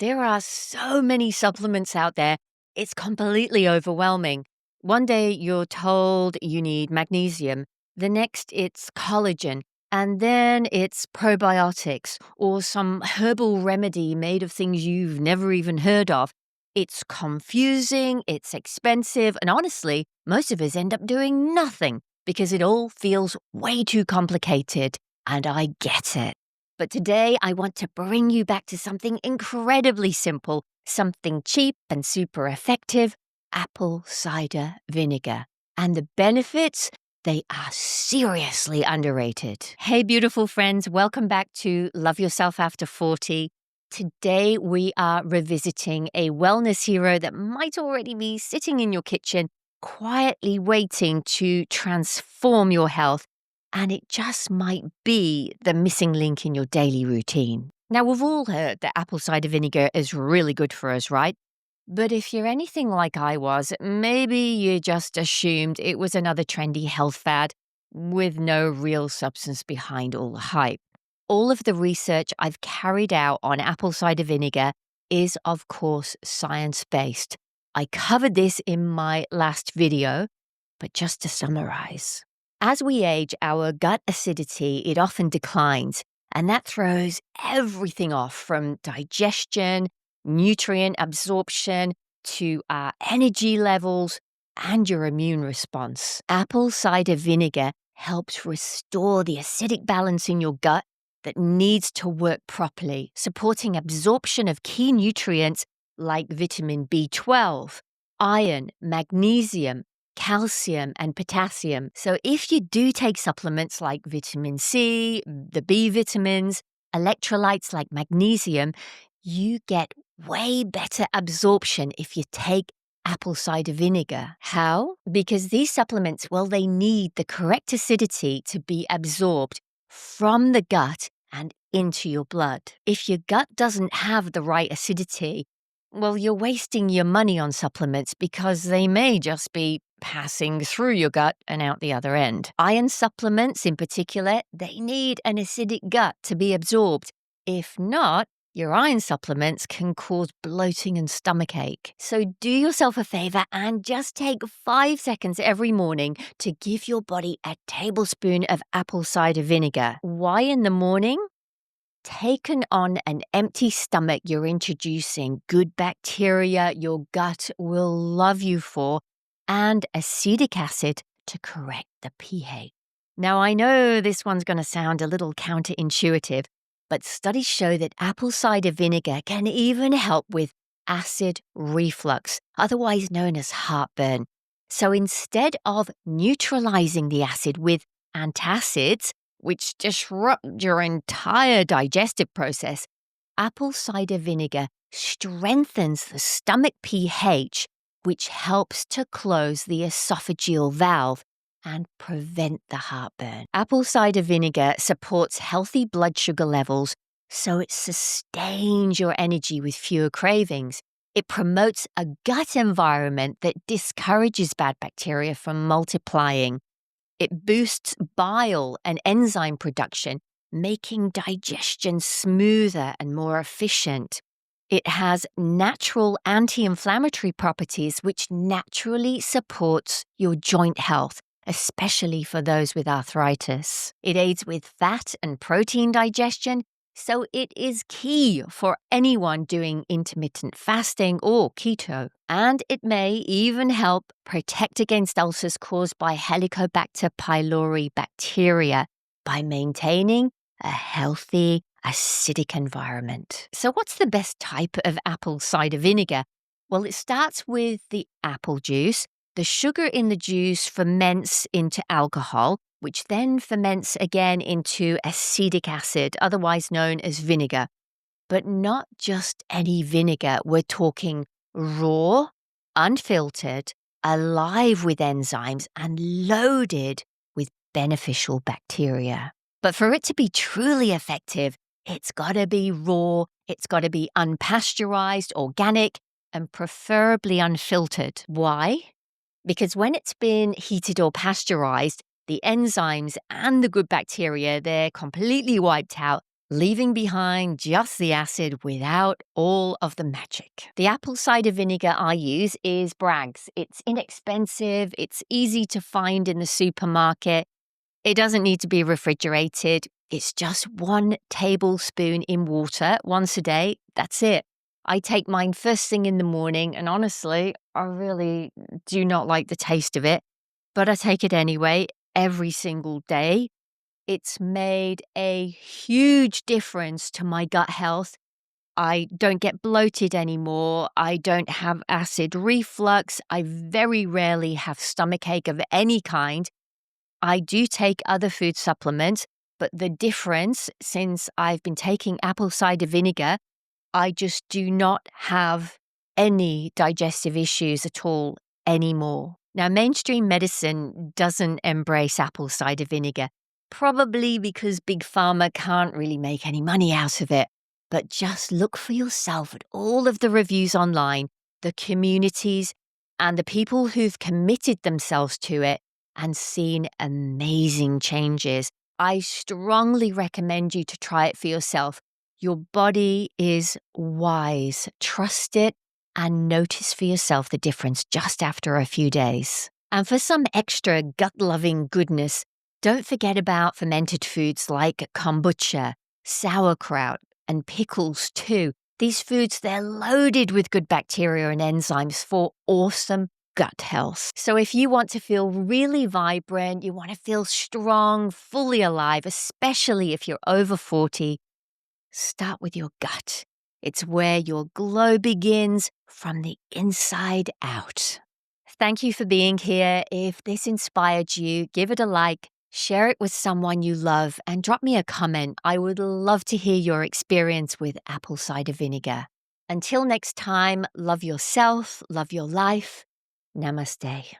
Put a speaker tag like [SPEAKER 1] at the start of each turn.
[SPEAKER 1] There are so many supplements out there, it's completely overwhelming. One day you're told you need magnesium, the next it's collagen, and then it's probiotics or some herbal remedy made of things you've never even heard of. It's confusing, it's expensive, and honestly, most of us end up doing nothing because it all feels way too complicated, and I get it. But today, I want to bring you back to something incredibly simple, something cheap and super effective: apple cider vinegar. And the benefits, they are seriously underrated. Hey, beautiful friends, welcome back to Love Yourself After 40. Today, we are revisiting a wellness hero that might already be sitting in your kitchen, quietly waiting to transform your health. And it just might be the missing link in your daily routine. Now, we've all heard that apple cider vinegar is really good for us, right? But if you're anything like I was, maybe you just assumed it was another trendy health fad with no real substance behind all the hype. All of the research I've carried out on apple cider vinegar is, of course, science-based. I covered this in my last video, but just to summarize. As we age, our gut acidity, it often declines, and that throws everything off from digestion, nutrient absorption, to our energy levels and your immune response. Apple cider vinegar helps restore the acidic balance in your gut that needs to work properly, supporting absorption of key nutrients like vitamin B12, iron, magnesium, calcium, and potassium. So if you do take supplements like vitamin C, the B vitamins, electrolytes like magnesium, you get way better absorption if you take apple cider vinegar. How? Because these supplements, well, they need the correct acidity to be absorbed from the gut and into your blood. If your gut doesn't have the right acidity, well, you're wasting your money on supplements because they may just be passing through your gut and out the other end. Iron supplements in particular, they need an acidic gut to be absorbed. If not, your iron supplements can cause bloating and stomachache. So do yourself a favor and just take 5 seconds every morning to give your body a tablespoon of apple cider vinegar. Why in the morning? Taken on an empty stomach, you're introducing good bacteria your gut will love you for, and acetic acid to correct the pH. Now, I know this one's going to sound a little counterintuitive, but studies show that apple cider vinegar can even help with acid reflux, otherwise known as heartburn. So instead of neutralizing the acid with antacids, which disrupt your entire digestive process, apple cider vinegar strengthens the stomach pH, which helps to close the esophageal valve and prevent the heartburn. Apple cider vinegar supports healthy blood sugar levels, so it sustains your energy with fewer cravings. It promotes a gut environment that discourages bad bacteria from multiplying. It boosts bile and enzyme production, making digestion smoother and more efficient. It has natural anti-inflammatory properties, which naturally supports your joint health, especially for those with arthritis. It aids with fat and protein digestion, so it is key for anyone doing intermittent fasting or keto. And it may even help protect against ulcers caused by Helicobacter pylori bacteria by maintaining a healthy, acidic environment. So what's the best type of apple cider vinegar? Well, it starts with the apple juice. The sugar in the juice ferments into alcohol, which then ferments again into acetic acid, otherwise known as vinegar. But not just any vinegar. We're talking raw, unfiltered, alive with enzymes, and loaded with beneficial bacteria. But for it to be truly effective, it's got to be raw, it's got to be unpasteurized, organic, and preferably unfiltered. Why? Because when it's been heated or pasteurized, the enzymes and the good bacteria, they're completely wiped out, leaving behind just the acid without all of the magic. The apple cider vinegar I use is Bragg's. It's inexpensive, it's easy to find in the supermarket. It doesn't need to be refrigerated. It's just 1 tablespoon in water once a day. That's it. I take mine first thing in the morning, and honestly, I really do not like the taste of it, but I take it anyway every single day. It's made a huge difference to my gut health. I don't get bloated anymore. I don't have acid reflux. I very rarely have stomachache of any kind. I do take other food supplements, but the difference since I've been taking apple cider vinegar, I just do not have any digestive issues at all anymore. Now, mainstream medicine doesn't embrace apple cider vinegar, probably because Big Pharma can't really make any money out of it. But just look for yourself at all of the reviews online, the communities, and the people who've committed themselves to it and seen amazing changes. I strongly recommend you to try it for yourself. Your body is wise. Trust it and notice for yourself the difference just after a few days. And for some extra gut-loving goodness, don't forget about fermented foods like kombucha, sauerkraut, and pickles too. These foods, they're loaded with good bacteria and enzymes for awesome gut health. So if you want to feel really vibrant, you want to feel strong, fully alive, especially if you're over 40, start with your gut. It's where your glow begins from the inside out. Thank you for being here. If this inspired you, give it a like, share it with someone you love, and drop me a comment. I would love to hear your experience with apple cider vinegar. Until next time, love yourself, love your life. Namaste.